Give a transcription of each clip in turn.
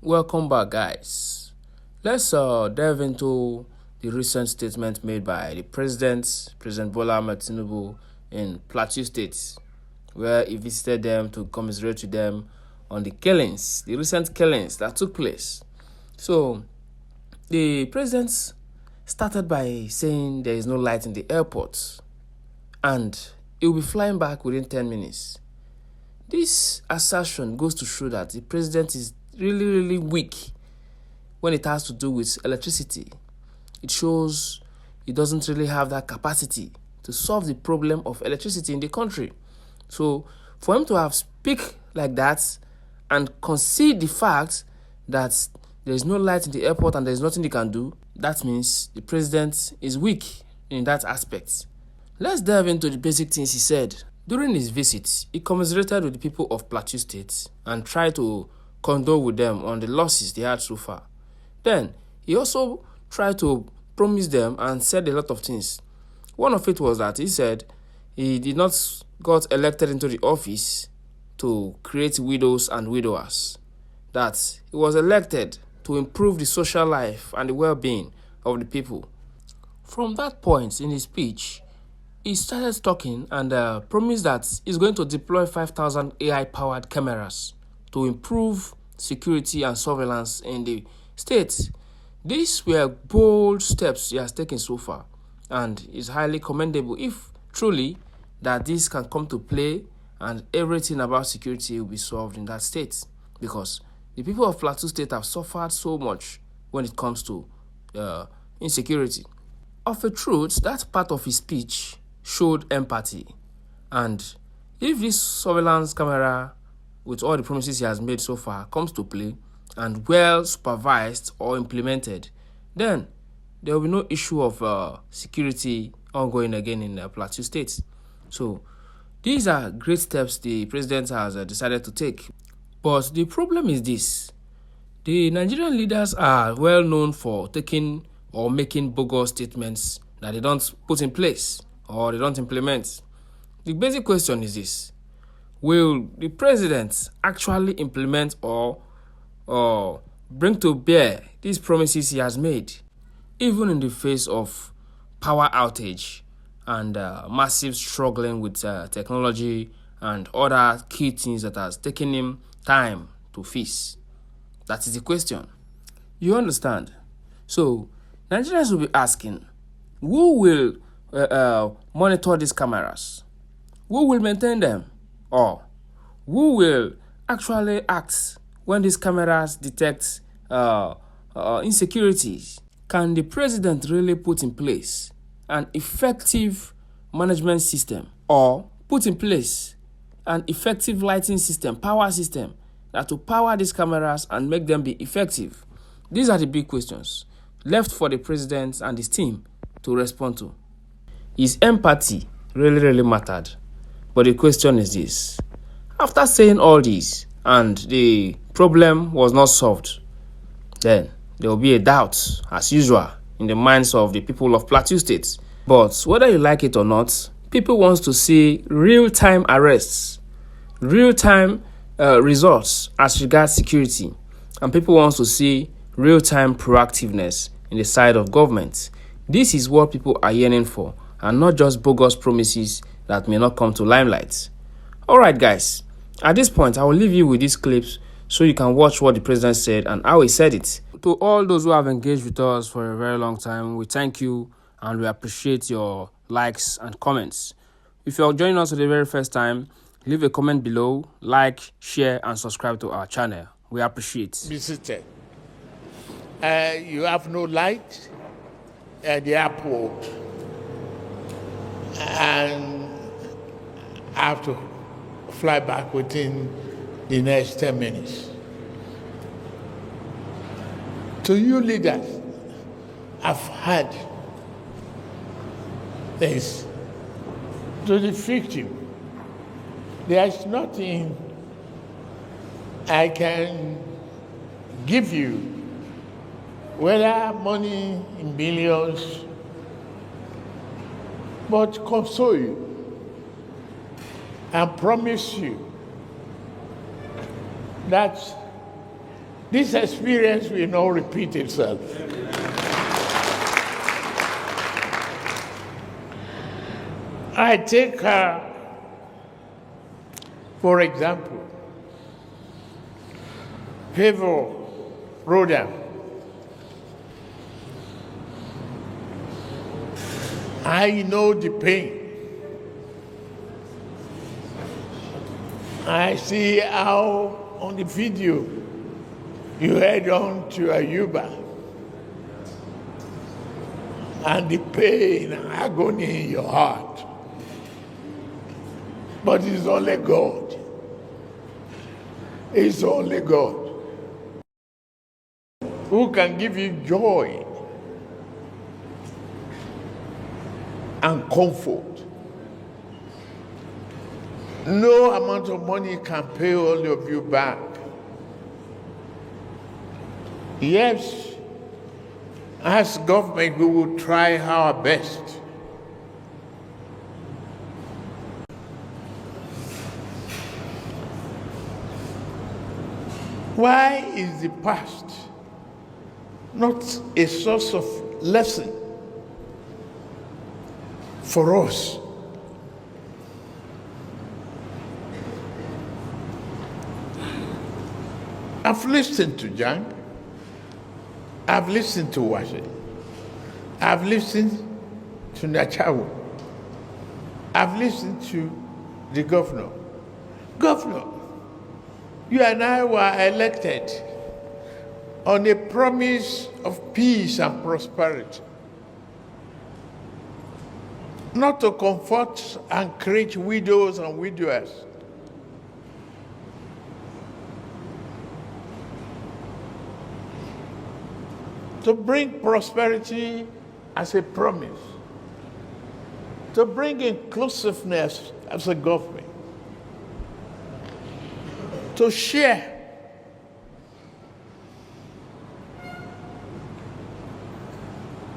Welcome back, guys. Let's delve into the recent statement made by the President Bola Tinubu in Plateau State, where he visited them to commiserate with them on the recent killings that took place. So, the president started by saying there is no light in the airport and he will be flying back within 10 minutes. This assertion goes to show that the president is really weak when it has to do with electricity. It shows he doesn't really have that capacity to solve the problem of electricity in the country. So for him to have speak like that and concede the fact that there is no light in the airport and there is nothing he can do, that means the president is weak in that aspect. Let's delve into the basic things he said. During his visit, he commiserated with the people of Plateau State and tried to condole with them on the losses they had so far. Then, he also tried to promise them and said a lot of things. One of it was that he said he did not got elected into the office to create widows and widowers. That he was elected to improve the social life and the well-being of the people. From that point in his speech, he started talking and promised that he's going to deploy 5,000 AI-powered cameras to improve security and surveillance in the state. These were bold steps he has taken so far and is highly commendable if truly that this can come to play and everything about security will be solved in that state, because the people of Plateau State have suffered so much when it comes to insecurity. Of a truth, that part of his speech showed empathy, and if this surveillance camera with all the promises he has made so far comes to play and well supervised or implemented, then there will be no issue of security ongoing again in Plateau State. So these are great steps the president has decided to take. But the problem is this: the Nigerian leaders are well known for taking or making bogus statements that they don't put in place or they don't implement. The basic question is this: will the president actually implement or bring to bear these promises he has made, even in the face of power outage and massive struggling with technology and other key things that has taken him time to face? That is the question. You understand? So Nigerians will be asking, who will monitor these cameras? Who will maintain them? Or who will actually act when these cameras detect insecurities? Can the president really put in place an effective management system, or put in place an effective lighting system, power system, that will power these cameras and make them be effective? These are the big questions left for the president and his team to respond to. His empathy really mattered. But the question is this: after saying all this and the problem was not solved, then there will be a doubt, as usual, in the minds of the people of Plateau State. But whether you like it or not, people want to see real-time arrests, real-time results as regards security, and people want to see real-time proactiveness in the side of government. This is what people are yearning for, and not just bogus promises that may not come to limelight. Alright guys, at this point I will leave you with these clips so you can watch what the president said and how he said it. To all those who have engaged with us for a very long time, we thank you and we appreciate your likes and comments. If you're joining us for the very first time, leave a comment below, like, share and subscribe to our channel. We appreciate. Visited. You have no light at the airport, and I have to fly back within the next 10 minutes. To you leaders, I've had this. To the victim, there is nothing I can give you, whether money in billions, but console you and promise you that This experience will not repeat itself. I take, for example, Favor Rhoda. I know the pain. I see how on the video you head on to Ayuba and the pain and agony in your heart. But it's only God. It's only God who can give you joy and comfort. No amount of money can pay all of you back. Yes, as government, we will try our best. Why is the past not a source of lesson for us? I've listened to Jan. I've listened to Washe. I've listened to Nachawu. I've listened to the governor. Governor, you and I were elected on a promise of peace and prosperity, not to comfort and create widows and widowers. To bring prosperity as a promise, to bring inclusiveness as a government, to share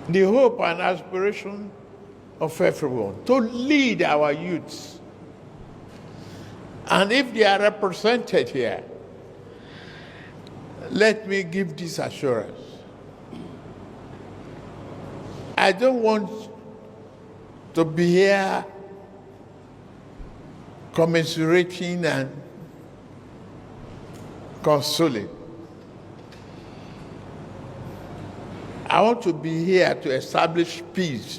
the hope and aspiration of everyone, to lead our youths. And if they are represented here, let me give this assurance. I don't want to be here commiserating and consoling. I want to be here to establish peace.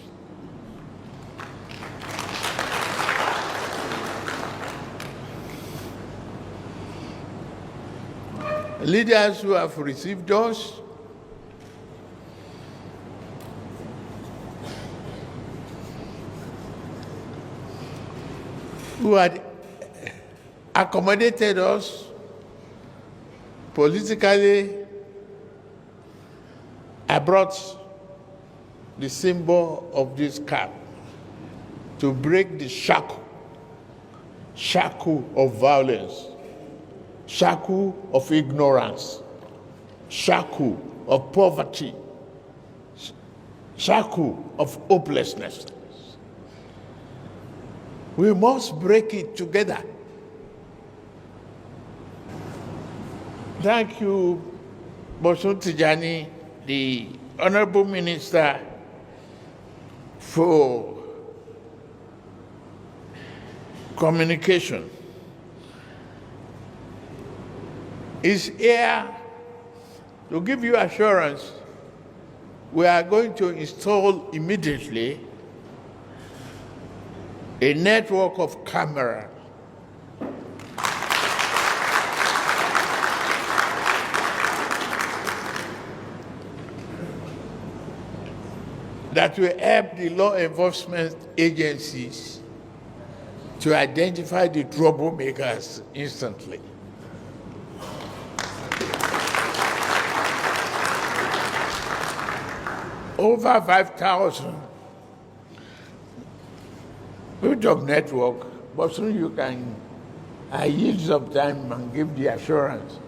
Leaders who have received us, who had accommodated us politically. I brought the symbol of this cap to break the shackle of violence, shackle of ignorance, shackle of poverty, shackle of hopelessness. We must break it together. Thank you, Bosun Tijani, the Honorable Minister, for communication. Is here to give you assurance we are going to install immediately a network of cameras that will help the law enforcement agencies to identify the troublemakers instantly. Over 5,000 job network, but soon you can yield some time and give the assurance